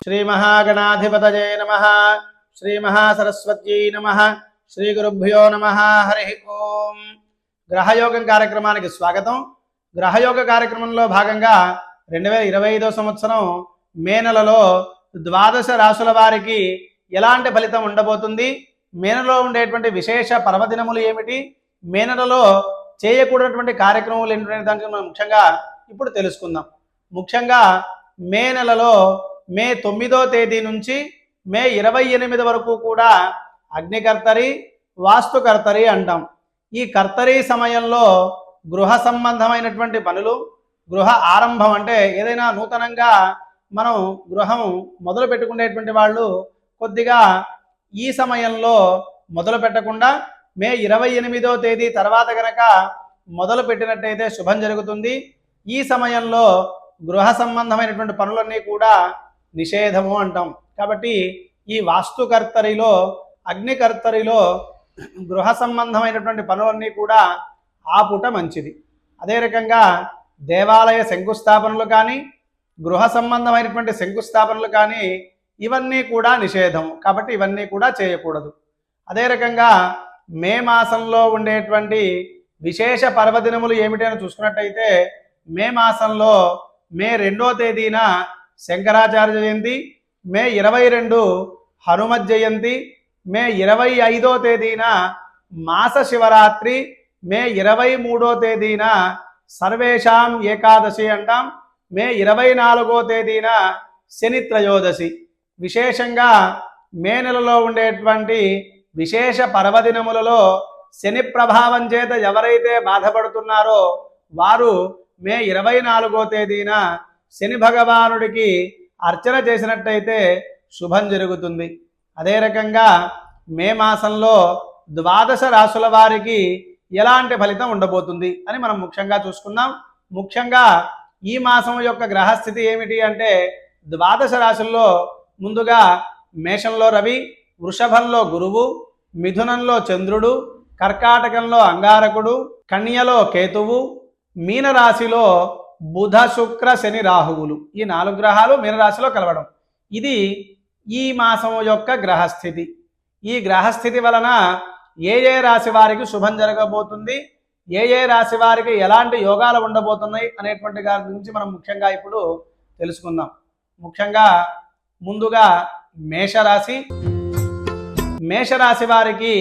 శ్రీ మహాగణాధిపతయే నమః. శ్రీ మహాసరస్వత్యై నమః. శ్రీ గురుభ్యో నమః. హరి ఓం. గ్రహయోగం కార్యక్రమానికి స్వాగతం. గ్రహయోగ కార్యక్రమంలో భాగంగా 2025 సంవత్సరం మే నెలలో ద్వాదశ రాశుల వారికి ఎలాంటి ఫలితం ఉండబోతుంది, మే నెలలో ఉండేటువంటి విశేష పర్వదినములు ఏమిటి, మే నెలలో చేయకూడనటువంటి కార్యక్రమాలు ఏంటనే దానికి మనం ముఖ్యంగా ఇప్పుడు తెలుసుకుందాం. ముఖ్యంగా మే నెలలో మే 9వ తేదీ నుంచి మే 28 వరకు కూడా అగ్నికర్తరి, వాస్తుకర్తరి అంటాం. ఈ కర్తరి సమయంలో గృహ సంబంధమైనటువంటి పనులు, గృహ ఆరంభం అంటే ఏదైనా నూతనంగా మనం గృహం మొదలు పెట్టుకునేటువంటి వాళ్ళు కొద్దిగా ఈ సమయంలో మొదలు పెట్టకుండా మే 28వ తేదీ తర్వాత కనుక మొదలు పెట్టినట్టయితే శుభం జరుగుతుంది. ఈ సమయంలో గృహ సంబంధమైనటువంటి పనులన్నీ కూడా నిషేధము అంటాం. కాబట్టి ఈ వాస్తుకర్తరిలో, అగ్నికర్తరిలో గృహ సంబంధమైనటువంటి పనులన్నీ కూడా ఆపుట మంచిది. అదే రకంగా దేవాలయ శంకుస్థాపనలు కానీ, గృహ సంబంధమైనటువంటి శంకుస్థాపనలు కానీ ఇవన్నీ కూడా నిషేధం. కాబట్టి ఇవన్నీ కూడా చేయకూడదు. అదే రకంగా మే మాసంలో ఉండేటువంటి విశేష పర్వదినములు ఏమిటి అని చూసుకున్నట్టయితే మే మాసంలో మే 2వ తేదీన శంకరాచార్య జయంతి, మే 22 హనుమత్ జయంతి, మే 25వ తేదీన మాస శివరాత్రి, మే 23వ తేదీన సర్వేషాం ఏకాదశి అంటాం, మే 24వ తేదీన శని త్రయోదశి. విశేషంగా మే నెలలో ఉండేటువంటి విశేష పర్వదినములలో శని ప్రభావం చేత ఎవరైతే బాధపడుతున్నారో వారు మే 24వ తేదీన శని భగవానుడికి అర్చన చేసినట్టయితే శుభం జరుగుతుంది. అదే రకంగా మే మాసంలో ద్వాదశ రాశుల వారికి ఎలాంటి ఫలితం ఉండబోతుంది అని మనం ముఖ్యంగా చూసుకుందాం. ముఖ్యంగా ఈ మాసం యొక్క గ్రహస్థితి ఏమిటి అంటే ద్వాదశ రాశుల్లో ముందుగా మేషంలో రవి, వృషభంలో గురువు, మిథునంలో చంద్రుడు, కర్కాటకంలో అంగారకుడు, కన్యలో కేతువు, మీనరాశిలో బుధ శుక్ర శని రాహువులు, ఈ 4 గ్రహాలు మీనరాశిలో కలవడం. ఇది ఈ మాసం యొక్క గ్రహస్థితి. ఈ గ్రహస్థితి వలన ఏ రాశి వారికి శుభం జరగబోతుంది, ఏ రాశి వారికి ఎలాంటి యోగాలు ఉండబోతున్నాయి అనేటువంటి దాని గురించి మనం ముఖ్యంగా ఇప్పుడు తెలుసుకుందాం. ముఖ్యంగా ముందుగా మేషరాశి. మేషరాశి వారికి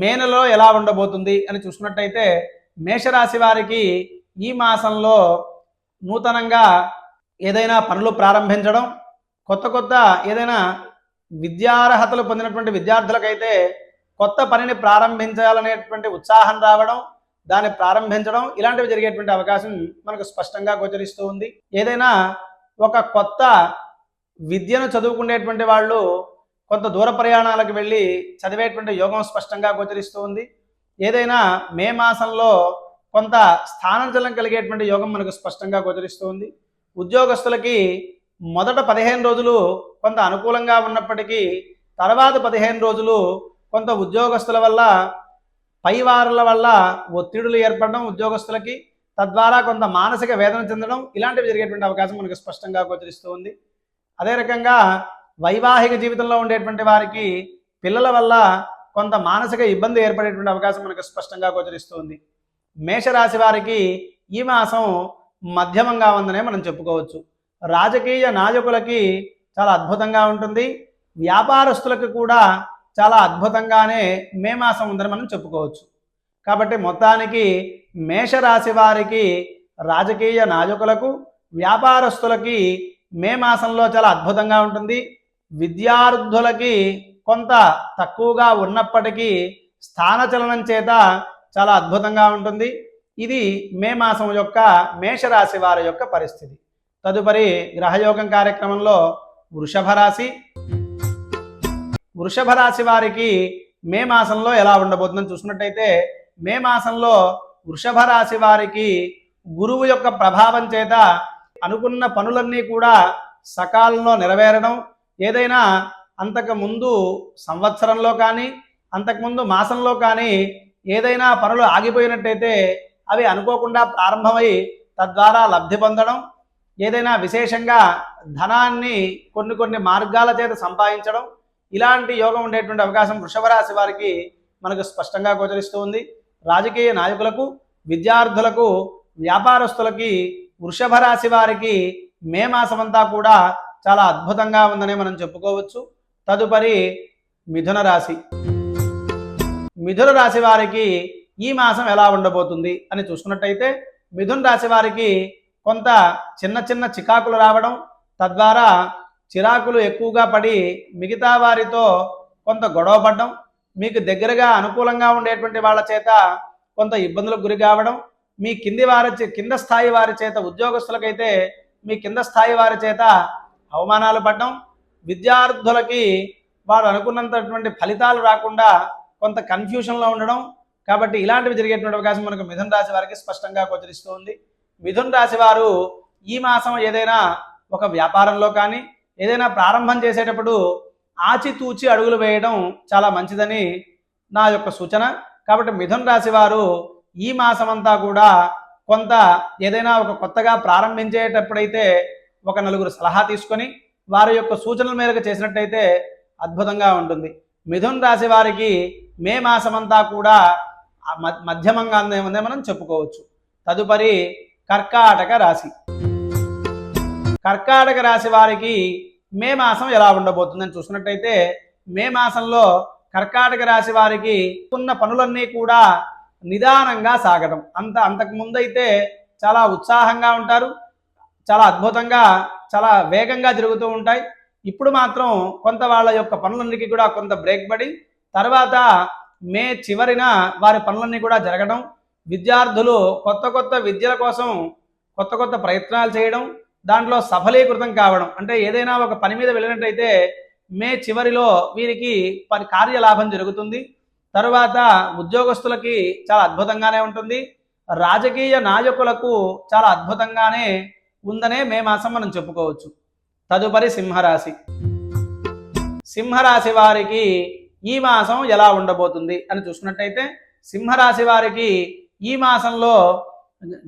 మే నెలలో ఎలా ఉండబోతుంది అని చూసుకున్నట్టయితే మేషరాశి వారికి ఈ మాసంలో నూతనంగా ఏదైనా పనులు ప్రారంభించడం, కొత్త ఏదైనా విద్యార్హతలు పొందినటువంటి విద్యార్థులకైతే కొత్త పనిని ప్రారంభించాలనేటువంటి ఉత్సాహం రావడం, దాన్ని ప్రారంభించడం ఇలాంటివి జరిగేటువంటి అవకాశం మనకు స్పష్టంగా గోచరిస్తూ ఉంది. ఏదైనా ఒక కొత్త విద్యను చదువుకునేటువంటి వాళ్ళు కొంత దూర ప్రయాణాలకు వెళ్ళి చదివేటువంటి యోగం స్పష్టంగా గోచరిస్తూ ఉంది. ఏదైనా మే మాసంలో కొంత స్థానచలనం కలిగేటువంటి యోగం మనకు స్పష్టంగా గోచరిస్తూ ఉంది. ఉద్యోగస్తులకి మొదట 15 రోజులు కొంత అనుకూలంగా ఉన్నప్పటికీ తర్వాత 15 రోజులు కొంత ఉద్యోగస్తుల వల్ల, పైవారుల వల్ల ఒత్తిడులు ఏర్పడడం ఉద్యోగస్తులకి, తద్వారా కొంత మానసిక వేదన చెందడం ఇలాంటివి జరిగేటువంటి అవకాశం మనకు స్పష్టంగా గోచరిస్తూ ఉంది. అదే రకంగా వైవాహిక జీవితంలో ఉండేటువంటి వారికి పిల్లల వల్ల కొంత మానసిక ఇబ్బంది ఏర్పడేటువంటి అవకాశం మనకు స్పష్టంగా గోచరిస్తుంది. మేషరాశి వారికి ఈ మాసం మధ్యమంగా ఉందనే మనం చెప్పుకోవచ్చు. రాజకీయ నాయకులకి చాలా అద్భుతంగా ఉంటుంది. వ్యాపారస్తులకు కూడా చాలా అద్భుతంగానే మే మాసం ఉందని మనం చెప్పుకోవచ్చు. కాబట్టి మొత్తానికి మేషరాశి వారికి, రాజకీయ నాయకులకు, వ్యాపారస్తులకి మే మాసంలో చాలా అద్భుతంగా ఉంటుంది. విద్యార్థులకి కొంత తక్కువగా ఉన్నప్పటికీ స్థానచలనం చేత చాలా అద్భుతంగా ఉంటుంది. ఇది మే మాసం యొక్క మేషరాశి వారి యొక్క పరిస్థితి. తదుపరి గ్రహయోగం కార్యక్రమంలో వృషభ రాశి. వృషభ రాశి వారికి మే మాసంలో ఎలా ఉండబోతుందని చూసుకున్నట్టయితే మే మాసంలో వృషభ రాశి వారికి గురువు యొక్క ప్రభావం చేత అనుకున్న పనులన్నీ కూడా సకాలంలో నెరవేరడం, ఏదైనా అంతకుముందు సంవత్సరంలో కానీ అంతకుముందు మాసంలో కానీ ఏదైనా పనులు ఆగిపోయినట్టయితే అవి అనుకోకుండా ప్రారంభమై తద్వారా లబ్ధి పొందడం, ఏదైనా విశేషంగా ధనాన్ని కొన్ని కొన్ని మార్గాల చేత సంపాదించడం, ఇలాంటి యోగం ఉండేటువంటి అవకాశం వృషభ రాశి వారికి మనకు స్పష్టంగా గోచరిస్తూ ఉంది. రాజకీయ నాయకులకు, విద్యార్థులకు, వ్యాపారస్తులకి వృషభ రాశి వారికి మే మాసమంతా కూడా చాలా అద్భుతంగా ఉందని మనం చెప్పుకోవచ్చు. తదుపరి మిథున రాశి. మిథున రాశి వారికి ఈ మాసం ఎలా ఉండబోతుంది అని చూసుకున్నట్టయితే, మిథున రాశి వారికి కొంత చిన్న చిన్న చికాకులు రావడం, తద్వారా చిరాకులు ఎక్కువగా పడి మిగతా వారితో కొంత గొడవ పడడం, మీకు దగ్గరగా అనుకూలంగా ఉండేటువంటి వాళ్ళ చేత కొంత ఇబ్బందులకు గురి కావడం, మీ కింద స్థాయి వారి చేత, ఉద్యోగస్తులకైతే మీ కింద స్థాయి వారి చేత అవమానాలు పడడం, విద్యార్థులకి వారు అనుకున్నంతటువంటి ఫలితాలు రాకుండా కొంత కన్ఫ్యూషన్లో ఉండడం. కాబట్టి ఇలాంటివి జరిగేటువంటి అవకాశం మనకు మిథున రాశి వారికి స్పష్టంగా గోచరిస్తూ ఉంది. మిథున రాశి వారు ఈ మాసం ఏదైనా ఒక వ్యాపారంలో కానీ ఏదైనా ప్రారంభం చేసేటప్పుడు ఆచితూచి అడుగులు వేయడం చాలా మంచిదని నా యొక్క సూచన. కాబట్టి మిథున రాశి వారు ఈ మాసమంతా కూడా కొంత ఏదైనా ఒక కొత్తగా ప్రారంభించేటప్పుడైతే ఒక నలుగురు సలహా తీసుకొని వారి యొక్క సూచనల మేరకు చేసినట్టయితే అద్భుతంగా ఉంటుంది. మిథున రాశి వారికి మే మాసమంతా కూడా మధ్యమంగా ఉందే మనం చెప్పుకోవచ్చు. తదుపరి కర్కాటక రాశి. కర్కాటక రాశి వారికి మే మాసం ఎలా ఉండబోతుందని చూసుకున్నట్టయితే, మే మాసంలో కర్కాటక రాశి వారికి ఉన్న పనులన్నీ కూడా నిదానంగా సాగడం. అంతకు ముందైతే చాలా ఉత్సాహంగా ఉంటారు, చాలా అద్భుతంగా చాలా వేగంగా జరుగుతూ ఉంటాయి. ఇప్పుడు మాత్రం కొంత వాళ్ళ యొక్క పనులన్నిటికీ కూడా కొంత బ్రేక్ పడి తర్వాత మే చివరిన వారి పనులన్నీ కూడా జరగడం, విద్యార్థులు కొత్త కొత్త విద్యల కోసం కొత్త కొత్త ప్రయత్నాలు చేయడం, దాంట్లో సఫలీకృతం కావడం. అంటే ఏదైనా ఒక పని మీద వెళ్ళినట్టయితే మే చివరిలో వీరికి కార్యలాభం జరుగుతుంది. తరువాత ఉద్యోగస్తులకి చాలా అద్భుతంగానే ఉంటుంది. రాజకీయ నాయకులకు చాలా అద్భుతంగానే ఉందనే మే మాసం మనం చెప్పుకోవచ్చు. తదుపరి సింహరాశి. సింహరాశి వారికి ఈ మాసం ఎలా ఉండబోతుంది అని చూసుకున్నట్టయితే, సింహరాశి వారికి ఈ మాసంలో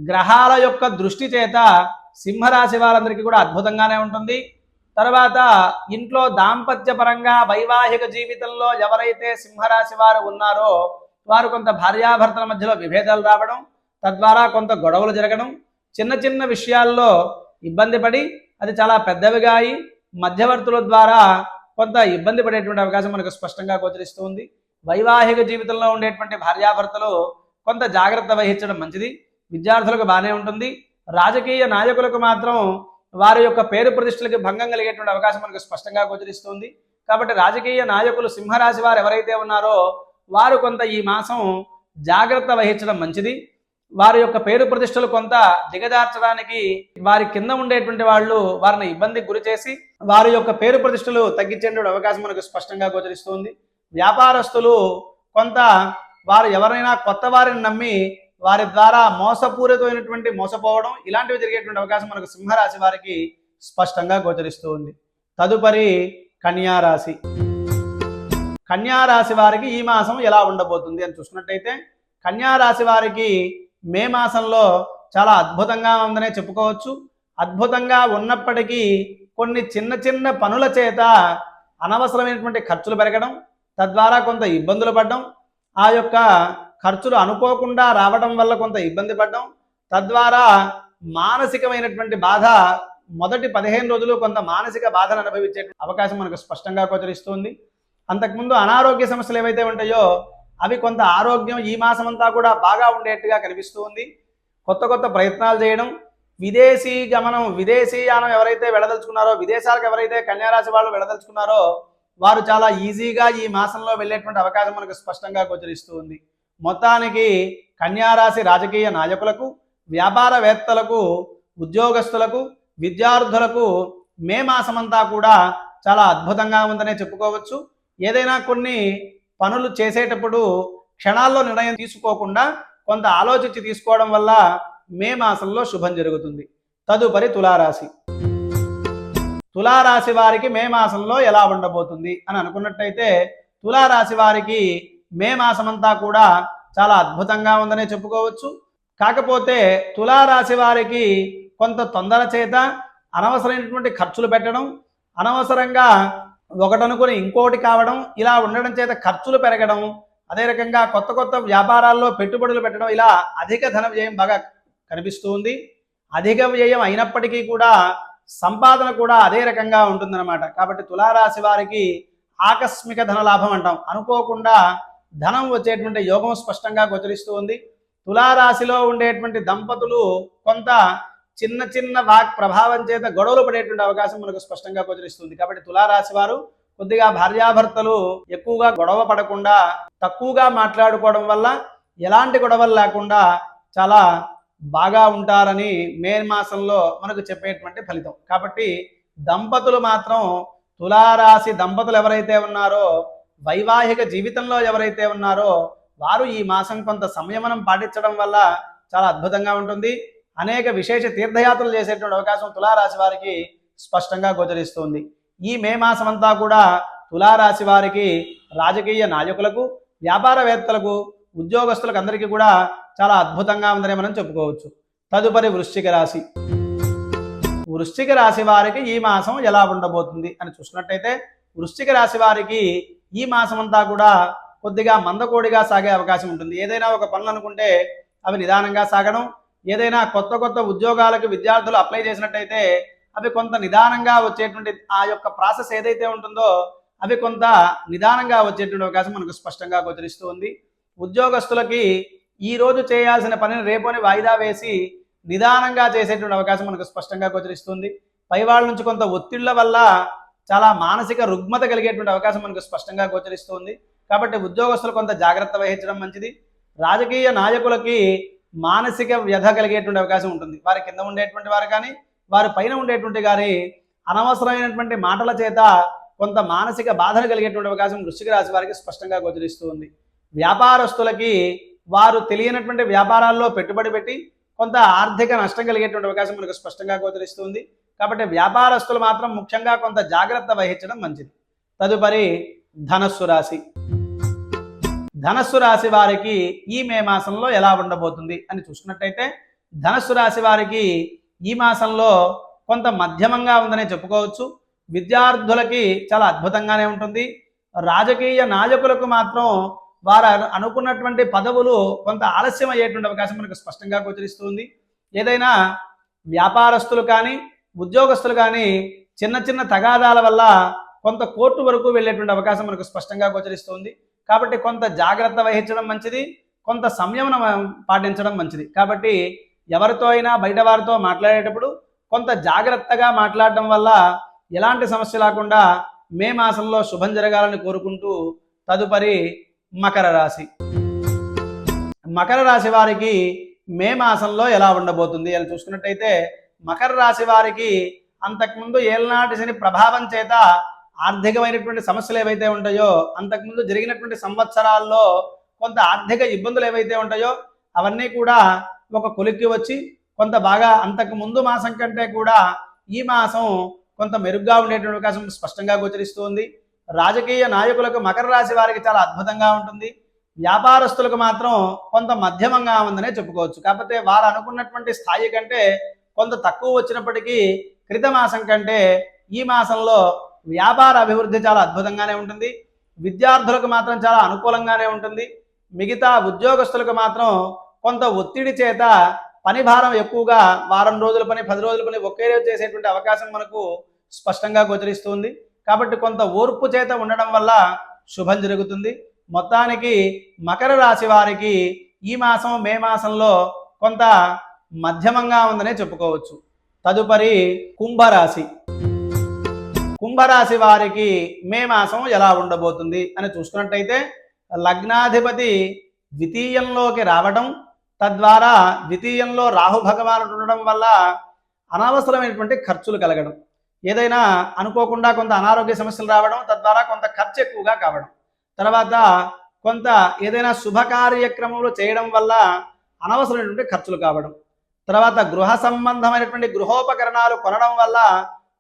గ్రహాల యొక్క దృష్టి చేత సింహరాశి వారందరికీ కూడా అద్భుతంగానే ఉంటుంది. తర్వాత ఇంట్లో దాంపత్యపరంగా వైవాహిక జీవితంలో ఎవరైతే సింహరాశి వారు ఉన్నారో వారు కొంత భార్యాభర్తల మధ్యలో విభేదాలు రావడం, తద్వారా కొంత గొడవలు జరగడం, చిన్న చిన్న విషయాల్లో ఇబ్బంది పడి అది చాలా పెద్దవిగా అయి మధ్యవర్తుల ద్వారా కొంత ఇబ్బంది పడేటువంటి అవకాశం మనకు స్పష్టంగా గోచరిస్తుంది. వైవాహిక జీవితంలో ఉండేటువంటి భార్యాభర్తలు కొంత జాగ్రత్త వహించడం మంచిది. విద్యార్థులకు బాగానే ఉంటుంది. రాజకీయ నాయకులకు మాత్రం వారి యొక్క పేరు ప్రతిష్టలకి భంగం కలిగేటువంటి అవకాశం మనకు స్పష్టంగా గోచరిస్తుంది. కాబట్టి రాజకీయ నాయకులు సింహరాశి వారు ఎవరైతే ఉన్నారో వారు కొంత ఈ మాసం జాగ్రత్త వహించడం మంచిది. వారి యొక్క పేరు ప్రతిష్టలు కొంత దిగజార్చడానికి వారి కింద ఉండేటువంటి వాళ్ళు వారిని ఇబ్బందికి గురి చేసి వారి యొక్క పేరు ప్రతిష్టలు తగ్గించేటువంటి అవకాశం మనకు స్పష్టంగా గోచరిస్తుంది. వ్యాపారస్తులు కొంత వారు ఎవరైనా కొత్త వారిని నమ్మి వారి ద్వారా మోసపోవడం ఇలాంటివి జరిగేటువంటి అవకాశం మనకు సింహరాశి వారికి స్పష్టంగా గోచరిస్తూ ఉంది. తదుపరి కన్యారాశి. కన్యారాశి వారికి ఈ మాసం ఎలా ఉండబోతుంది అని చూసుకున్నట్టయితే, కన్యారాశి వారికి మే మాసంలో చాలా అద్భుతంగా ఉందనే చెప్పుకోవచ్చు. అద్భుతంగా ఉన్నప్పటికీ కొన్ని చిన్న చిన్న పనుల చేత అనవసరమైనటువంటి ఖర్చులు పెరగడం, తద్వారా కొంత ఇబ్బందులు పడడం, ఆ యొక్క ఖర్చులు అనుకోకుండా రావడం వల్ల కొంత ఇబ్బంది పడడం, తద్వారా మానసికమైనటువంటి బాధ మొదటి 15 రోజులు కొంత మానసిక బాధను అనుభవించే అవకాశం మనకు స్పష్టంగా గోచరిస్తుంది. అంతకుముందు అనారోగ్య సమస్యలు ఏవైతే ఉంటాయో అవి కొంత ఆరోగ్యం ఈ మాసం అంతా కూడా బాగా ఉండేట్టుగా కనిపిస్తూ ఉంది. కొత్త కొత్త ప్రయత్నాలు చేయడం, విదేశీయానం ఎవరైతే వెళ్ళదలుచుకున్నారో, విదేశాలకు ఎవరైతే కన్యారాశి వాళ్ళు వెళ్ళదలుచుకున్నారో వారు చాలా ఈజీగా ఈ మాసంలో వెళ్ళేటువంటి అవకాశం మనకు స్పష్టంగా గోచరిస్తూ ఉంది. మొత్తానికి కన్యారాశి రాజకీయ నాయకులకు, వ్యాపారవేత్తలకు, ఉద్యోగస్తులకు, విద్యార్థులకు మే మాసమంతా కూడా చాలా అద్భుతంగా ఉందనే చెప్పుకోవచ్చు. ఏదైనా కొన్ని పనులు చేసేటప్పుడు క్షణాల్లో నిర్ణయం తీసుకోకుండా కొంత ఆలోచించి తీసుకోవడం వల్ల మే మాసంలో శుభం జరుగుతుంది. తదుపరి తులారాశి. తులారాశి వారికి మే మాసంలో ఎలా ఉండబోతుంది అని అనుకున్నట్టయితే, తులారాశి వారికి మే మాసమంతా కూడా చాలా అద్భుతంగా ఉందనే చెప్పుకోవచ్చు. కాకపోతే తులారాశి వారికి కొంత తొందర చేత అనవసరమైనటువంటి ఖర్చులు పెట్టడం, అనవసరంగా ఒకటనుకుని ఇంకోటి కావడం, ఇలా ఉండడం చేత ఖర్చులు పెరగడం, అదే రకంగా కొత్త కొత్త వ్యాపారాల్లో పెట్టుబడులు పెట్టడం, ఇలా అధిక ధన వ్యయం బాగా కనిపిస్తూ ఉంది. అధిక వ్యయం అయినప్పటికీ కూడా సంపాదన కూడా అదే రకంగా ఉంటుందన్నమాట. కాబట్టి తులారాశి వారికి ఆకస్మిక ధన లాభం అంటాం, అనుకోకుండా ధనం వచ్చేటువంటి యోగం స్పష్టంగా గోచరిస్తూ ఉంది. తులారాశిలో ఉండేటువంటి దంపతులు కొంత చిన్న చిన్న వాక్ ప్రభావం చేత గొడవలు పడేటువంటి అవకాశం మనకు స్పష్టంగా గోచరిస్తుంది. కాబట్టి తులారాశి వారు కొద్దిగా భార్యాభర్తలు ఎక్కువగా గొడవ పడకుండా తక్కువగా మాట్లాడుకోవడం వల్ల ఎలాంటి గొడవలు లేకుండా చాలా బాగా ఉంటారని మే మాసంలో మనకు చెప్పేటువంటి ఫలితం. కాబట్టి దంపతులు మాత్రం, తులారాశి దంపతులు ఎవరైతే ఉన్నారో, వైవాహిక జీవితంలో ఎవరైతే ఉన్నారో వారు ఈ మాసం కొంత సంయమనం పాటించడం వల్ల చాలా అద్భుతంగా ఉంటుంది. అనేక విశేష తీర్థయాత్రలు చేసేటువంటి అవకాశం తులారాశి వారికి స్పష్టంగా గోచరిస్తుంది. ఈ మే మాసం అంతా కూడా తులారాశి వారికి రాజకీయ నాయకులకు, వ్యాపారవేత్తలకు, ఉద్యోగస్తులకు అందరికీ కూడా చాలా అద్భుతంగా ఉందని మనం చెప్పుకోవచ్చు. తదుపరి వృశ్చిక రాశి. వృశ్చిక రాశి వారికి ఈ మాసం ఎలా ఉండబోతుంది అని చూసుకున్నట్టయితే, వృశ్చిక రాశి వారికి ఈ మాసం అంతా కూడా కొద్దిగా మందకోడిగా సాగే అవకాశం ఉంటుంది. ఏదైనా ఒక పనులు అనుకుంటే అవి నిదానంగా సాగడం, ఏదైనా కొత్త కొత్త ఉద్యోగాలకు విద్యార్థులు అప్లై చేసినట్టయితే అవి కొంత నిదానంగా వచ్చేటువంటి ఆ యొక్క ప్రాసెస్ ఏదైతే ఉంటుందో అవి కొంత నిదానంగా వచ్చేటువంటి అవకాశం మనకు స్పష్టంగా గోచరిస్తూ ఉంది. ఉద్యోగస్తులకి ఈ రోజు చేయాల్సిన పనిని రేపని వాయిదా వేసి నిదానంగా చేసేటువంటి అవకాశం మనకు స్పష్టంగా గోచరిస్తుంది. పై వాళ్ళ నుంచి కొంత ఒత్తిళ్ల వల్ల చాలా మానసిక రుగ్మత కలిగేటువంటి అవకాశం మనకు స్పష్టంగా గోచరిస్తుంది. కాబట్టి ఉద్యోగస్తులు కొంత జాగ్రత్త వహించడం మంచిది. రాజకీయ నాయకులకి మానసిక వ్యధ కలిగేటువంటి అవకాశం ఉంటుంది. వారి కింద ఉండేటువంటి వారు కానీ, వారి పైన ఉండేటువంటి గారి అనవసరమైనటువంటి మాటల చేత కొంత మానసిక బాధను కలిగేటువంటి అవకాశం వృశ్చిక రాశి వారికి స్పష్టంగా గోచరిస్తూ ఉంది. వ్యాపారస్తులకి వారు తెలియనటువంటి వ్యాపారాల్లో పెట్టుబడి పెట్టి కొంత ఆర్థిక నష్టం కలిగేటువంటి అవకాశం మనకు స్పష్టంగా గోచరిస్తుంది. కాబట్టి వ్యాపారస్తులు మాత్రం ముఖ్యంగా కొంత జాగ్రత్త వహించడం మంచిది. తదుపరి ధనస్సు రాశి. ధనస్సు రాశి వారికి ఈ మే మాసంలో ఎలా ఉండబోతుంది అని చూసుకున్నట్టయితే, ధనస్సు రాశి వారికి ఈ మాసంలో కొంత మధ్యమంగా ఉందనే చెప్పుకోవచ్చు. విద్యార్థులకి చాలా అద్భుతంగానే ఉంటుంది. రాజకీయ నాయకులకు మాత్రం వారు అనుకున్నటువంటి పదవులు కొంత ఆలస్యం అయ్యేటువంటి అవకాశం మనకు స్పష్టంగా గోచరిస్తుంది. ఏదైనా వ్యాపారస్తులు కానీ, ఉద్యోగస్తులు కానీ చిన్న చిన్న తగాదాల వల్ల కొంత కోర్టు వరకు వెళ్ళేటువంటి అవకాశం మనకు స్పష్టంగా గోచరిస్తుంది. కాబట్టి కొంత జాగ్రత్త వహించడం మంచిది, కొంత సంయమనం పాటించడం మంచిది. కాబట్టి ఎవరితో అయినా బయట వారితో మాట్లాడేటప్పుడు కొంత జాగ్రత్తగా మాట్లాడడం వల్ల ఎలాంటి సమస్య లేకుండా మే మాసంలో శుభం జరగాలని కోరుకుంటూ తదుపరి మకర రాశి. మకర రాశి వారికి మే మాసంలో ఎలా ఉండబోతుంది అని చూసుకున్నట్టయితే, మకర రాశి వారికి అంతకుముందు ఏళ్ళనాటి శని ప్రభావం చేత ఆర్థికమైనటువంటి సమస్యలు ఏవైతే ఉంటాయో, అంతకుముందు జరిగినటువంటి సంవత్సరాల్లో కొంత ఆర్థిక ఇబ్బందులు ఏవైతే ఉంటాయో అవన్నీ కూడా ఒక కొలిక్కి వచ్చి కొంత బాగా అంతకు ముందు మాసం కంటే కూడా ఈ మాసం కొంత మెరుగ్గా ఉండేటువంటి అవకాశం స్పష్టంగా గోచరిస్తుంది. రాజకీయ నాయకులకు మకర రాశి వారికి చాలా అద్భుతంగా ఉంటుంది. వ్యాపారస్తులకు మాత్రం కొంత మధ్యమంగా ఉందనే చెప్పుకోవచ్చు. కాకపోతే వారు అనుకున్నటువంటి స్థాయి కంటే కొంత తక్కువ వచ్చినప్పటికీ క్రిత మాసం కంటే ఈ మాసంలో వ్యాపార అభివృద్ధి చాలా అద్భుతంగానే ఉంటుంది. విద్యార్థులకు మాత్రం చాలా అనుకూలంగానే ఉంటుంది. మిగతా ఉద్యోగస్తులకు మాత్రం కొంత ఒత్తిడి చేత పని భారం ఎక్కువగా, వారం రోజుల పని 10 రోజుల పని ఒకే రోజు చేసేటువంటి అవకాశం మనకు స్పష్టంగా గోచరిస్తుంది. కాబట్టి కొంత ఓర్పు చేత ఉండడం వల్ల శుభం జరుగుతుంది. మొత్తానికి మకర రాశి వారికి ఈ మాసం మే మాసంలో కొంత మధ్యమంగా ఉందనే చెప్పుకోవచ్చు. తదుపరి కుంభరాశి. కుంభరాశి వారికి మే మాసం ఎలా ఉండబోతుంది అని చూసుకున్నట్టయితే, లగ్నాధిపతి ద్వితీయంలోకి రావడం, తద్వారా ద్వితీయంలో రాహు భగవానుడు ఉండడం వల్ల అనవసరమైనటువంటి ఖర్చులు కలగడం, ఏదైనా అనుకోకుండా కొంత అనారోగ్య సమస్యలు రావడం, తద్వారా కొంత ఖర్చు ఎక్కువగా కావడం, తర్వాత కొంత ఏదైనా శుభ కార్యక్రమాలు చేయడం వల్ల అనవసరమైనటువంటి ఖర్చులు కావడం, తర్వాత గృహ సంబంధమైనటువంటి గృహోపకరణాలు కొనడం వల్ల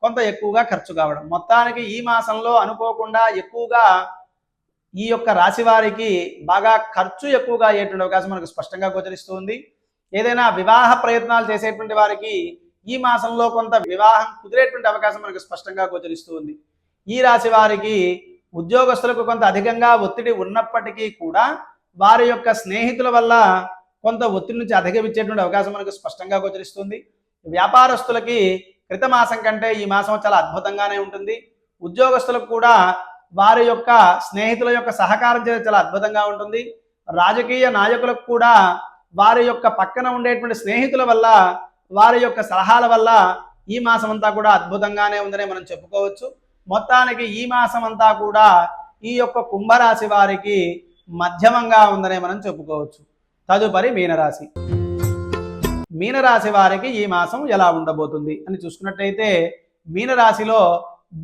కొంత ఎక్కువగా ఖర్చు కావడం. మొత్తానికి ఈ మాసంలో అనుకోకుండా ఎక్కువగా ఈ యొక్క రాశి వారికి బాగా ఖర్చు ఎక్కువగా అయ్యేటువంటి అవకాశం మనకు స్పష్టంగా గోచరిస్తుంది. ఏదైనా వివాహ ప్రయత్నాలు చేసేటువంటి వారికి ఈ మాసంలో కొంత వివాహం కుదిరేటువంటి అవకాశం మనకు స్పష్టంగా గోచరిస్తూ ఉంది. ఈ రాశి వారికి ఉద్యోగస్తులకు కొంత అధికంగా ఒత్తిడి ఉన్నప్పటికీ కూడా వారి యొక్క స్నేహితుల వల్ల కొంత ఒత్తిడి నుంచి అధిగమించేటువంటి అవకాశం మనకు స్పష్టంగా గోచరిస్తుంది. వ్యాపారస్తులకి క్రితమాసం కంటే ఈ మాసం చాలా అద్భుతంగానే ఉంటుంది. ఉద్యోగస్తులకు కూడా వారి యొక్క స్నేహితుల యొక్క సహకారం చేసి చాలా అద్భుతంగా ఉంటుంది. రాజకీయ నాయకులకు కూడా వారి యొక్క పక్కన ఉండేటువంటి స్నేహితుల వల్ల వారి యొక్క సలహాల వల్ల ఈ మాసం అంతా కూడా అద్భుతంగానే ఉందనే మనం చెప్పుకోవచ్చు. మొత్తానికి ఈ మాసం అంతా కూడా ఈ యొక్క కుంభరాశి వారికి మధ్యమంగా ఉందనే మనం చెప్పుకోవచ్చు. తదుపరి మీనరాశి. మీనరాశి వారికి ఈ మాసం ఎలా ఉండబోతుంది అని చూసుకున్నట్టయితే మీనరాశిలో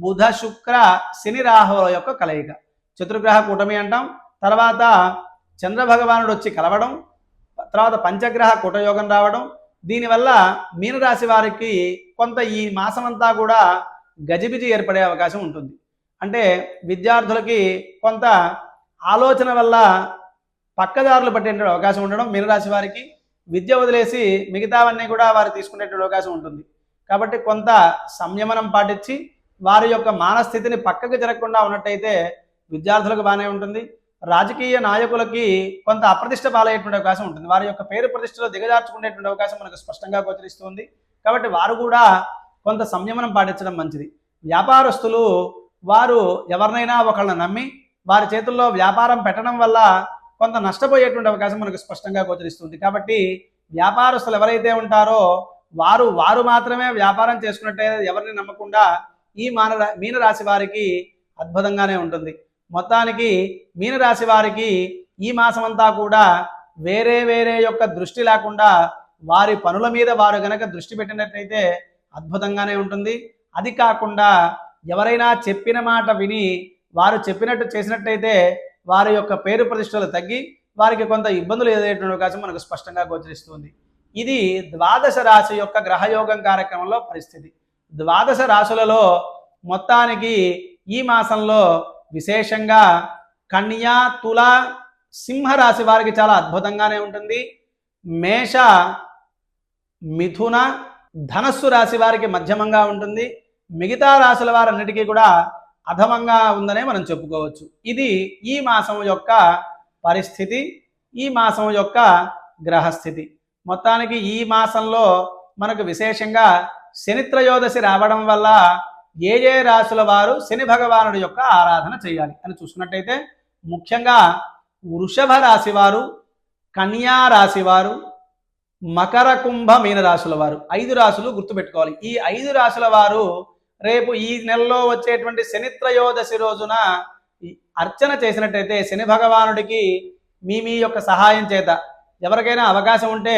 బుధ శుక్ర శని రాహుల యొక్క కలయిక, చతుర్గ్రహ కూటమి అంటాం. తర్వాత చంద్ర భగవానుడు వచ్చి కలవడం, తర్వాత పంచగ్రహ కూటయోగం రావడం, దీనివల్ల మీనరాశి వారికి కొంత ఈ మాసం అంతా కూడా గజిబిజి ఏర్పడే అవకాశం ఉంటుంది. అంటే విద్యార్థులకి కొంత ఆలోచన వల్ల పక్కదారులు పట్టేటువంటి అవకాశం ఉండడం, మీనరాశి వారికి విద్య వదిలేసి మిగతావన్నీ కూడా వారు తీసుకునేటువంటి అవకాశం ఉంటుంది. కాబట్టి కొంత సంయమనం పాటించి వారి యొక్క మానస్థితిని పక్కకు జరగకుండా ఉన్నట్టయితే విద్యార్థులకు బాగానే ఉంటుంది. రాజకీయ నాయకులకి కొంత అప్రతిష్ట పాలయ్యేటువంటి అవకాశం ఉంటుంది. వారి యొక్క పేరు ప్రతిష్టలో దిగజార్చుకునేటువంటి అవకాశం మనకు స్పష్టంగా గోచరిస్తుంది. కాబట్టి వారు కూడా కొంత సంయమనం పాటించడం మంచిది. వ్యాపారస్తులు వారు ఎవరినైనా ఒకళ్ళని నమ్మి వారి చేతుల్లో వ్యాపారం పెట్టడం వల్ల కొంత నష్టపోయేటువంటి అవకాశం మనకు స్పష్టంగా గోచరిస్తుంది. కాబట్టి వ్యాపారస్తులు ఎవరైతే ఉంటారో వారు మాత్రమే వ్యాపారం చేసుకున్నట్టే ఎవరిని నమ్మకుండా ఈ మీనరాశి వారికి అద్భుతంగానే ఉంటుంది. మొత్తానికి మీనరాశి వారికి ఈ మాసం అంతా కూడా వేరే యొక్క దృష్టి లేకుండా వారి పనుల మీద వారు గనక దృష్టి పెట్టినట్లయితే అద్భుతంగానే ఉంటుంది. అది కాకుండా ఎవరైనా చెప్పిన మాట విని వారు చెప్పినట్టు చేసినట్టయితే వారి యొక్క పేరు ప్రతిష్టలు తగ్గి వారికి కొంత ఇబ్బందులు ఎదురయ్యేటువంటి అవకాశం మనకు స్పష్టంగా గోచరిస్తుంది. ఇది ద్వాదశ రాశి యొక్క గ్రహయోగం కార్యక్రమంలో పరిస్థితి. ద్వాదశ రాశులలో మొత్తానికి ఈ మాసంలో విశేషంగా కన్యా, తుల, సింహరాశి వారికి చాలా అద్భుతంగానే ఉంటుంది. మేష, మిథున, ధనస్సు రాశి వారికి మధ్యమంగా ఉంటుంది. మిగతా రాశుల వారన్నిటికీ కూడా అధమంగా ఉందనే మనం చెప్పుకోవచ్చు. ఇది ఈ మాసం యొక్క పరిస్థితి, ఈ మాసం యొక్క గ్రహస్థితి. మొత్తానికి ఈ మాసంలో మనకు విశేషంగా శని త్రయోదశి రావడం వల్ల ఏ రాశుల వారు శని భగవానుడి యొక్క ఆరాధన చేయాలి అని చూసుకున్నట్టయితే ముఖ్యంగా వృషభ రాశి వారు, కన్యా రాశి వారు, మకర, కుంభ, మీన రాశుల వారు 5 రాశులు గుర్తుపెట్టుకోవాలి. ఈ 5 రాశుల వారు రేపు ఈ నెలలో వచ్చేటువంటి శని త్రయోదశి రోజున అర్చన చేసినట్టయితే శని భగవానుడికి మీ యొక్క సహాయం చేత ఎవరికైనా అవకాశం ఉంటే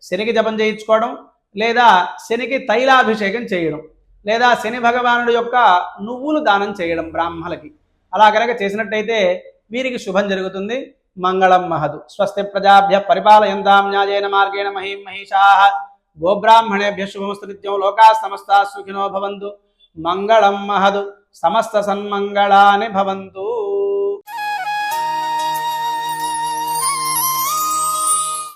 శనికి జపం చేయించుకోవడం, లేదా శనికి తైలాభిషేకం చేయడం, లేదా శని భగవానుడి యొక్క నువ్వులు దానం చేయడం బ్రాహ్మణులకి, అలా కనుక చేసినట్టయితే వీరికి శుభం జరుగుతుంది. మంగళం మహదు. స్వస్తి ప్రజాభ్య పరిపాలయంతాం న్యాయేన మార్గేణ మహీం మహిషాః. గోబ్రాహ్మణేభ్య శుభమస్తు. నిత్యం లోకాః సమస్తాః సుఖినో భవంతు. మంగళం మహదు. సమస్త సన్మంగళాని భవంతు.